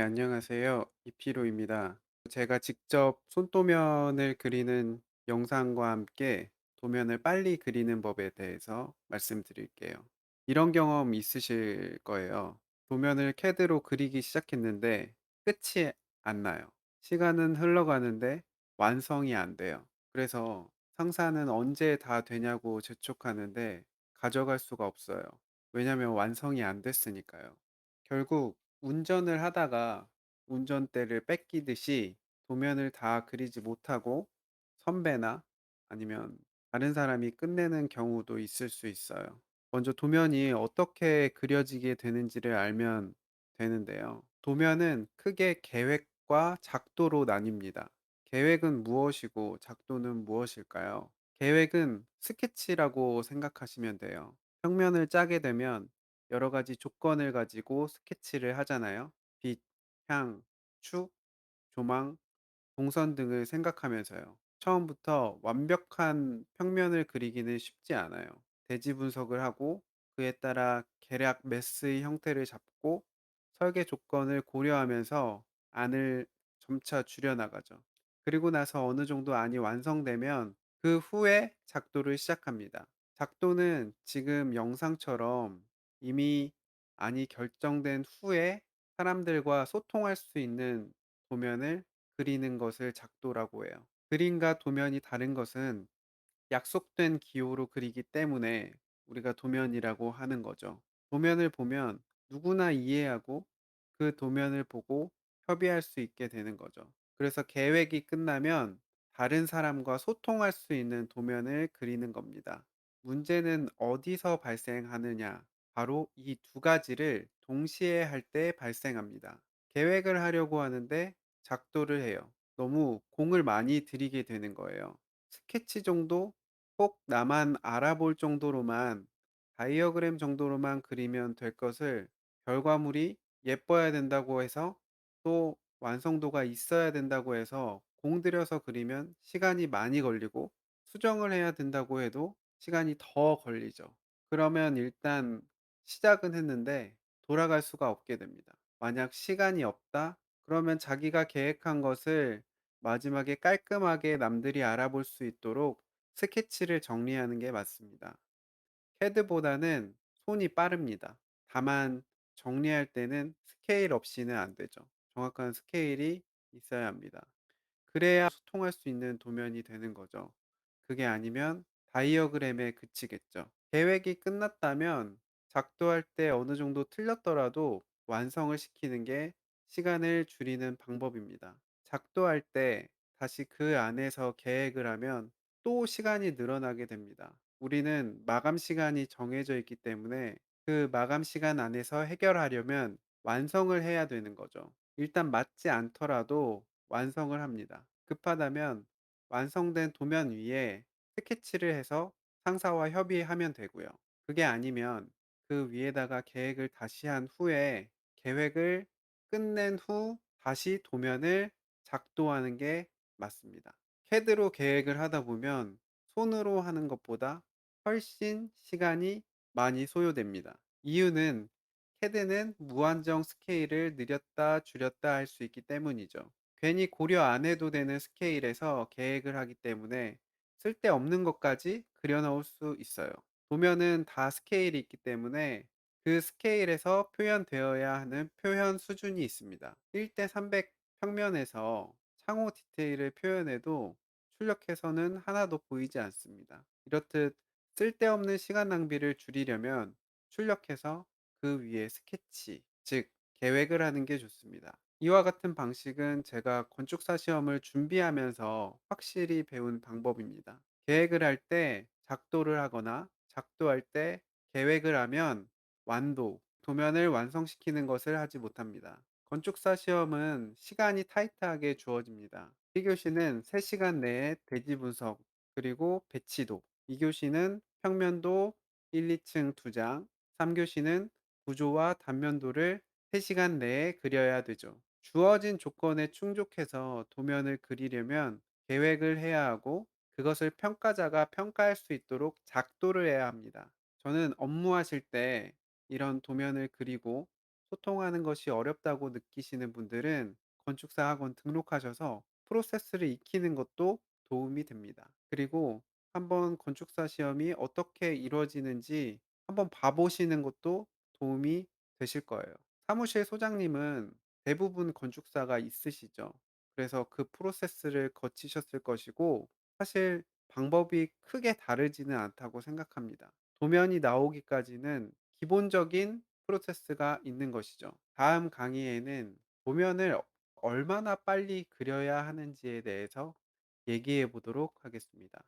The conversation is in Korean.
네, 안녕하세요. 이피로입니다. 제가 직접 손도면을 그리는 영상과 함께 도면을 빨리 그리는 법에 대해서 말씀드릴게요. 이런 경험 있으실 거예요. 도면을 CAD로 그리기 시작했는데 끝이 안 나요. 시간은 흘러가는데 완성이 안 돼요. 그래서 상사는 언제 다 되냐고 재촉하는데 가져갈 수가 없어요. 왜냐면 완성이 안 됐으니까요. 결국 운전을 하다가 운전대를 뺏기듯이 도면을 다 그리지 못하고 선배나 아니면 다른 사람이 끝내는 경우도 있을 수 있어요. 먼저 도면이 어떻게 그려지게 되는지를 알면 되는데요. 도면은 크게 계획과 작도로 나뉩니다. 계획은 무엇이고 작도는 무엇일까요? 계획은 스케치라고 생각하시면 돼요. 평면을 짜게 되면 여러 가지 조건을 가지고 스케치를 하잖아요. 빛, 향, 축, 조망, 동선 등을 생각하면서요. 처음부터 완벽한 평면을 그리기는 쉽지 않아요. 대지 분석을 하고 그에 따라 계략 메스의 형태를 잡고 설계 조건을 고려하면서 안을 점차 줄여나가죠. 그리고 나서 어느 정도 안이 완성되면 그 후에 작도를 시작합니다. 작도는 지금 영상처럼 이미 안이 결정된 후에 사람들과 소통할 수 있는 도면을 그리는 것을 작도라고 해요. 그림과 도면이 다른 것은 약속된 기호로 그리기 때문에 우리가 도면이라고 하는 거죠. 도면을 보면 누구나 이해하고 그 도면을 보고 협의할 수 있게 되는 거죠. 그래서 계획이 끝나면 다른 사람과 소통할 수 있는 도면을 그리는 겁니다. 문제는 어디서 발생하느냐? 바로 이 두 가지를 동시에 할 때 발생합니다. 계획을 하려고 하는데 작도를 해요. 너무 공을 많이 들이게 되는 거예요. 스케치 정도 꼭 나만 알아볼 정도로만 다이어그램 정도로만 그리면 될 것을 결과물이 예뻐야 된다고 해서 또 완성도가 있어야 된다고 해서 공들여서 그리면 시간이 많이 걸리고 수정을 해야 된다고 해도 시간이 더 걸리죠. 그러면 일단 시작은 했는데 돌아갈 수가 없게 됩니다. 만약 시간이 없다? 그러면 자기가 계획한 것을 마지막에 깔끔하게 남들이 알아볼 수 있도록 스케치를 정리하는 게 맞습니다. 캐드보다는 손이 빠릅니다. 다만 정리할 때는 스케일 없이는 안 되죠. 정확한 스케일이 있어야 합니다. 그래야 소통할 수 있는 도면이 되는 거죠. 그게 아니면 다이어그램에 그치겠죠. 계획이 끝났다면 작도할 때 어느 정도 틀렸더라도 완성을 시키는 게 시간을 줄이는 방법입니다. 작도할 때 다시 그 안에서 계획을 하면 또 시간이 늘어나게 됩니다. 우리는 마감 시간이 정해져 있기 때문에 그 마감 시간 안에서 해결하려면 완성을 해야 되는 거죠. 일단 맞지 않더라도 완성을 합니다. 급하다면 완성된 도면 위에 스케치를 해서 상사와 협의하면 되고요. 그게 아니면 그 위에다가 계획을 다시 한 후에 계획을 끝낸 후 다시 도면을 작도하는 게 맞습니다. 캐드로 계획을 하다 보면 손으로 하는 것보다 훨씬 시간이 많이 소요됩니다. 이유는 캐드는 무한정 스케일을 느렸다 줄였다 할 수 있기 때문이죠. 괜히 고려 안 해도 되는 스케일에서 계획을 하기 때문에 쓸데없는 것까지 그려 넣을 수 있어요. 도면은 다 스케일이 있기 때문에 그 스케일에서 표현되어야 하는 표현 수준이 있습니다. 1대 300 평면에서 창호 디테일을 표현해도 출력해서는 하나도 보이지 않습니다. 이렇듯 쓸데없는 시간 낭비를 줄이려면 출력해서 그 위에 스케치, 즉 계획을 하는 게 좋습니다. 이와 같은 방식은 제가 건축사 시험을 준비하면서 확실히 배운 방법입니다. 계획을 할 때 작도를 하거나 작도할 때 계획을 하면 완도, 도면을 완성시키는 것을 하지 못합니다. 건축사 시험은 시간이 타이트하게 주어집니다. 1교시는 3시간 내에 대지 분석, 그리고 배치도, 2교시는 평면도 1, 2층 2장, 3교시는 구조와 단면도를 3시간 내에 그려야 되죠. 주어진 조건에 충족해서 도면을 그리려면 계획을 해야 하고 그것을 평가자가 평가할 수 있도록 작도를 해야 합니다. 저는 업무하실 때 이런 도면을 그리고 소통하는 것이 어렵다고 느끼시는 분들은 건축사 학원 등록하셔서 프로세스를 익히는 것도 도움이 됩니다. 그리고 한번 건축사 시험이 어떻게 이루어지는지 한번 봐 보시는 것도 도움이 되실 거예요. 사무실 소장님은 대부분 건축사가 있으시죠. 그래서 그 프로세스를 거치셨을 것이고 사실 방법이 크게 다르지는 않다고 생각합니다. 도면이 나오기까지는 기본적인 프로세스가 있는 것이죠. 다음 강의에는 도면을 얼마나 빨리 그려야 하는지에 대해서 얘기해 보도록 하겠습니다.